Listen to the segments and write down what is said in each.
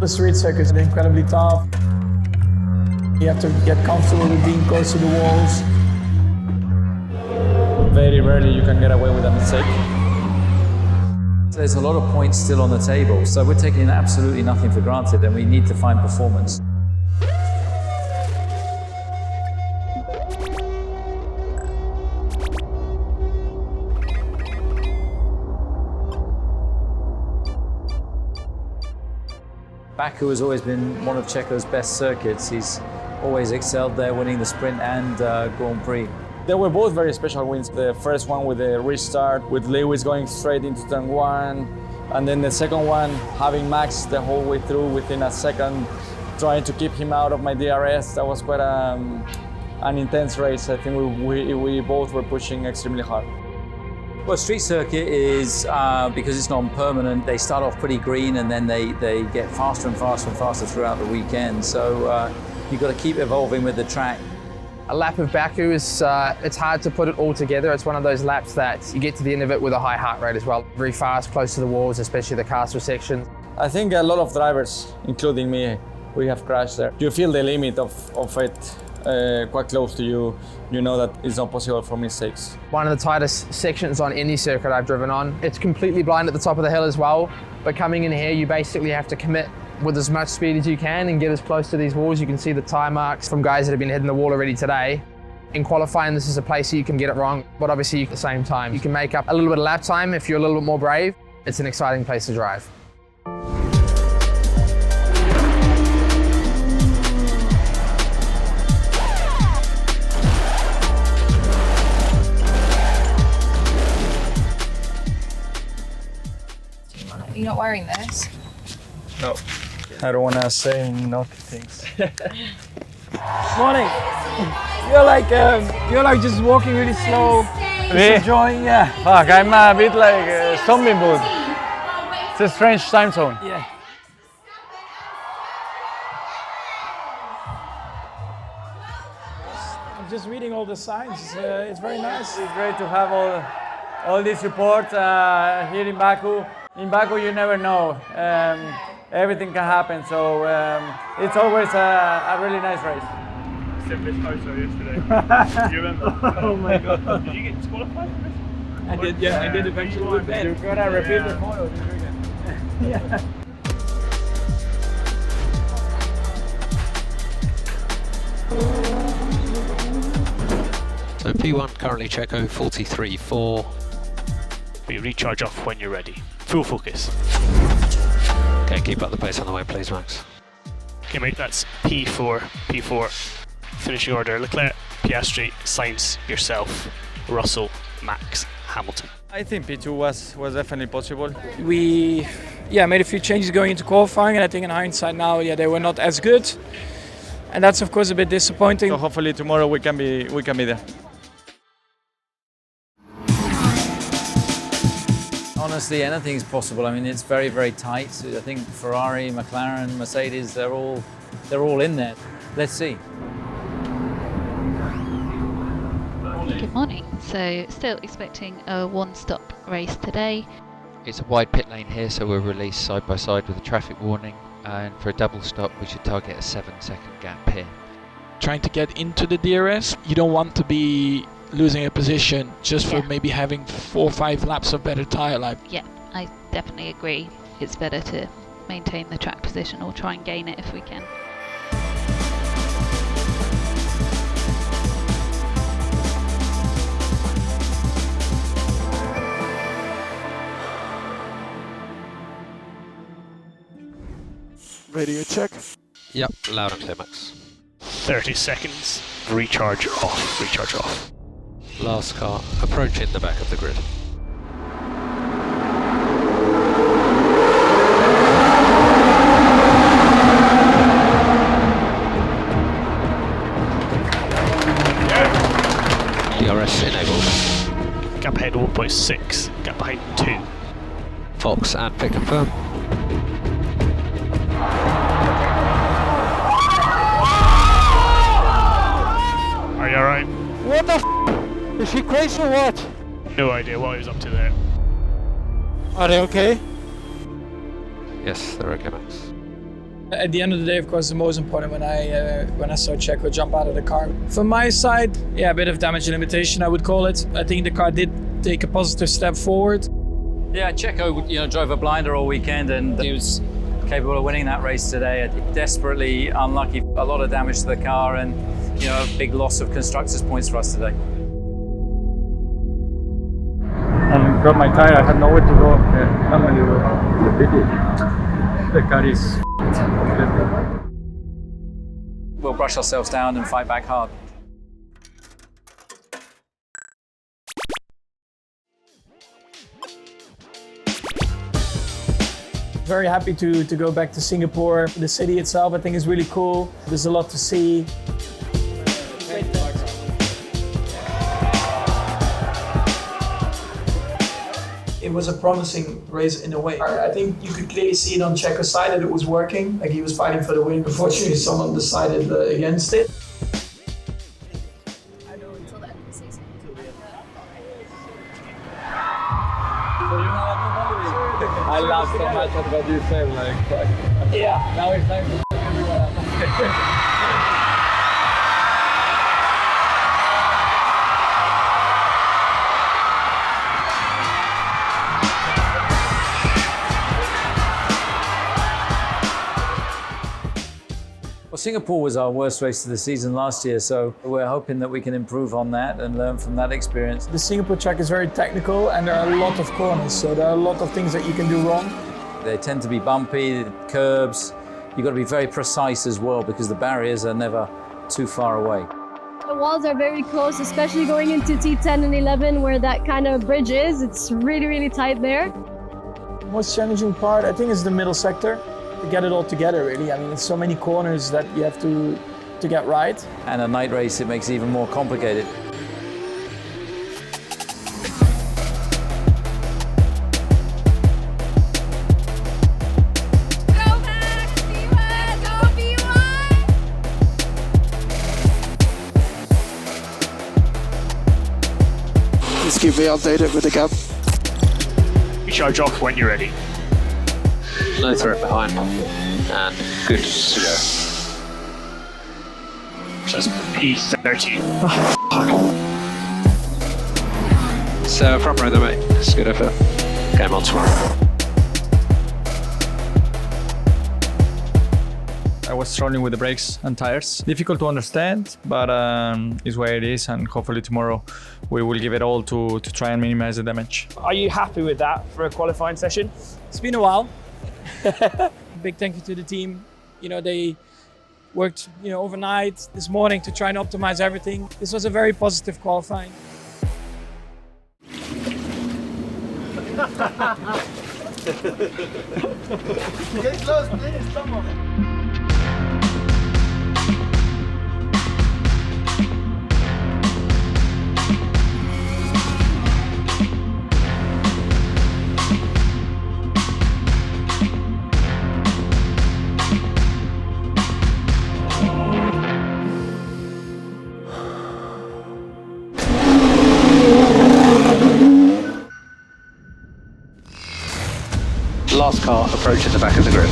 The street circuits are incredibly tough. You have to get comfortable with being close to the walls. Very rarely you can get away with a mistake. There's a lot of points still on the table, so we're taking absolutely nothing for granted and we need to find performance. Baku has always been one of Checo's best circuits. He's always excelled there, winning the sprint and Grand Prix. They were both very special wins. The first one with the restart, with Lewis going straight into turn one, and then the second one having Max the whole way through within a second, trying to keep him out of my DRS. That was quite an intense race. I think we both were pushing extremely hard. Well, street circuit is, because it's non-permanent, they start off pretty green and then they get faster and faster and faster throughout the weekend. So you've got to keep evolving with the track. A lap of Baku is, it's hard to put it all together. It's one of those laps that you get to the end of it with a high heart rate as well. Very fast, close to the walls, especially the castle section. I think a lot of drivers, including me, we have crashed there. You feel the limit of it quite close to you. You know that it's not possible for mistakes. One of the tightest sections on any circuit I've driven on. It's completely blind at the top of the hill as well, but coming in here, you basically have to commit with as much speed as you can and get as close to these walls. You can see the tyre marks from guys that have been hitting the wall already today. In qualifying, this is a place that you can get it wrong, but obviously at the same time, you can make up a little bit of lap time if you're a little bit more brave. It's an exciting place to drive. You're not wearing this? No, I don't want to say naughty things. Morning. You're like just walking really slow. Just enjoying, yeah. Fuck, I'm a bit like zombie mood. It's a strange time zone. Yeah. I'm just reading all the signs. It's very nice. It's great to have all this support here in Baku. In Baku, you never know. Everything can happen, so it's always a really nice race. I sent this photo yesterday. Do you remember? Oh my god. Did you get disqualified from this? I did, yeah, I did eventually with Ben. You're gonna repeat the photo this weekend. Yeah. So P1 currently Checo 43.4. We recharge off when you're ready. Full focus. Okay, keep up the pace on the way, please, Max. Okay, mate, that's P4. Finishing order: Leclerc, Piastri, Sainz, yourself, Russell, Max, Hamilton. I think P2 was definitely possible. We made a few changes going into qualifying, and I think in hindsight now, they were not as good. And that's of course a bit disappointing. So hopefully tomorrow we can be there. Honestly, anything's possible. I mean, it's very, very tight. I think Ferrari, McLaren, Mercedes, they're all in there. Let's see. Good morning. So still expecting a one-stop race today. It's a wide pit lane here, so we'll release side by side with a traffic warning. And for a double stop, we should target a 7-second gap here. Trying to get into the DRS, you don't want to be losing a position just for maybe having 4 or 5 laps of better tyre life. Yeah, I definitely agree. It's better to maintain the track position or try and gain it if we can. Radio check. Yep, loud and clear, Max. 30 seconds. Recharge off. Recharge off. Last car approaching the back of the grid. DRS enabled. Gap ahead 1.6. Gap behind 2. Fox and pit confirm. Are you alright? What the f***? Is she crazy or what? No idea what he was up to there. Are they okay? Yes, they're okay, Max. At the end of the day, of course, the most important when I saw Checo jump out of the car. From my side, yeah, a bit of damage limitation, I would call it. I think the car did take a positive step forward. Yeah, Checo, drove a blinder all weekend, and he was capable of winning that race today. Desperately unlucky, a lot of damage to the car, and a big loss of constructors' points for us today. And got my tire. I had nowhere to go. The car is. We'll brush ourselves down and fight back hard. Very happy to go back to Singapore. The city itself, I think, is really cool. There's a lot to see. It was a promising race in a way. I think you could clearly see it on Checo's side that it was working. Like, he was fighting for the win. Unfortunately, someone decided against it. I know until the end of the season. I laughed so much at what you said, Yeah, now it's time to everyone else. Well, Singapore was our worst race of the season last year, so we're hoping that we can improve on that and learn from that experience. The Singapore track is very technical and there are a lot of corners, so there are a lot of things that you can do wrong. They tend to be bumpy, curbs. You've got to be very precise as well because the barriers are never too far away. The walls are very close, especially going into T10 and 11 where that kind of bridge is. It's really, really tight there. The most challenging part, I think, is the middle sector. To get it all together, really. I mean, it's so many corners that you have to get right. And a night race, it makes it even more complicated. Just keep me updated with the gap. Recharge off when you're ready. No threat behind and good to go. Just P30. So front row there, mate. It's a good effort. Game on tomorrow. I was struggling with the brakes and tires. Difficult to understand, but it's where it is, and hopefully tomorrow we will give it all to try and minimize the damage. Are you happy with that for a qualifying session? It's been a while. Big thank you to the team. They worked overnight this morning to try and optimize everything. This was a very positive qualifying. Get close, please. Come on. Last car approaching the back of the grid.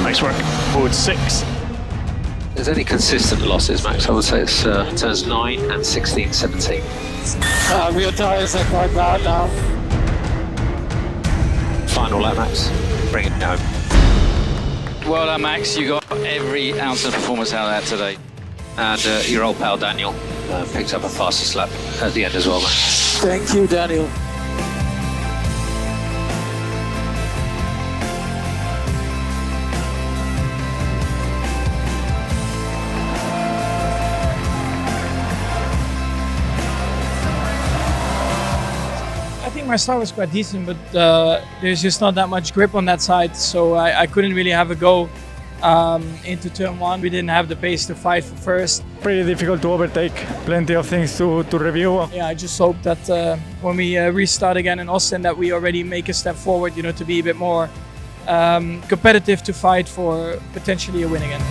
Nice work. Forward 6. If there's any consistent losses, Max, I would say it's turns 9 and 16, 17. Real tires are quite bad now. Final lap, Max. Bring it home. Well done, Max. You got every ounce of performance out of that today. And your old pal Daniel picked up a fastest lap at the end as well, Max. Thank you, Daniel. I think my start was quite decent, but there's just not that much grip on that side, so I couldn't really have a go into turn 1. We didn't have the pace to fight for first. Pretty difficult to overtake, plenty of things to review. Yeah, I just hope that when we restart again in Austin that we already make a step forward, to be a bit more competitive to fight for potentially a win again.